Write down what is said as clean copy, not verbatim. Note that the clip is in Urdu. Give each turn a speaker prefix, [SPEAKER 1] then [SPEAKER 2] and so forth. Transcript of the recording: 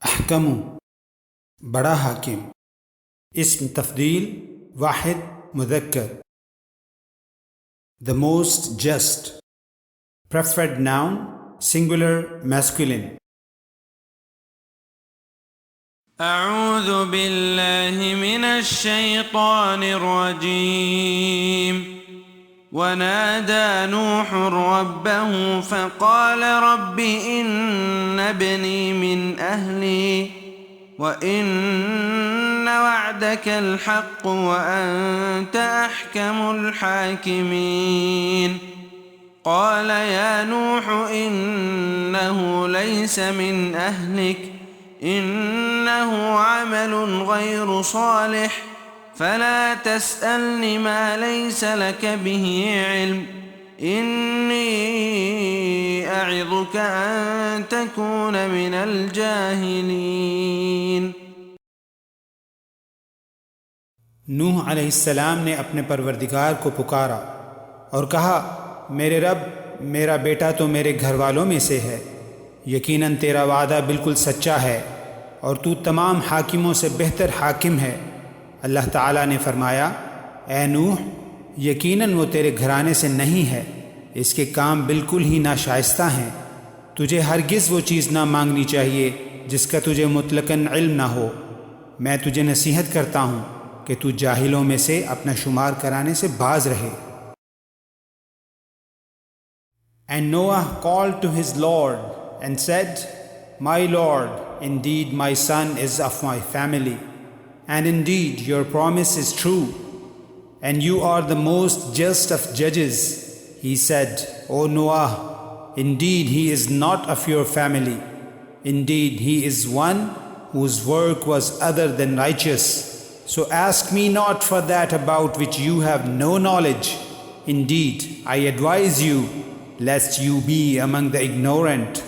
[SPEAKER 1] احکم بڑا حاکم، اسم تفضیل واحد مذکر. The most just, preferred noun singular masculine.
[SPEAKER 2] اعوذ باللہ من الشیطان الرجیم ونادى نوح ربه فقال رب إن ابني من أهلي وإن وعدك الحق وأنت أحكم الحاكمين قال يا نوح إنه ليس من أهلك إنه عمل غير صالح فلا تسألني ما ليس لك به علم إني أعظك أن تكون من الجاهلين.
[SPEAKER 1] نوح علیہ السلام نے اپنے پروردگار کو پکارا اور کہا میرے رب، میرا بیٹا تو میرے گھر والوں میں سے ہے، یقیناً تیرا وعدہ بالکل سچا ہے اور تو تمام حاکموں سے بہتر حاکم ہے. اللہ تعالیٰ نے فرمایا اے نوح، یقیناً وہ تیرے گھرانے سے نہیں ہے، اس کے کام بالکل ہی ناشائستہ ہیں. تجھے ہرگز وہ چیز نہ مانگنی چاہیے جس کا تجھے مطلقاً علم نہ ہو. میں تجھے نصیحت کرتا ہوں کہ تو جاہلوں میں سے اپنا شمار کرانے سے باز رہے. And Noah called to his Lord and said, My Lord, indeed my son is of my family. And indeed your promise is true, and you are the most just of judges. He said, O Noah, indeed he is not of your family. Indeed he is one whose work was other than righteous. So ask me not for that about which you have no knowledge. Indeed, I advise you, lest you be among the ignorant.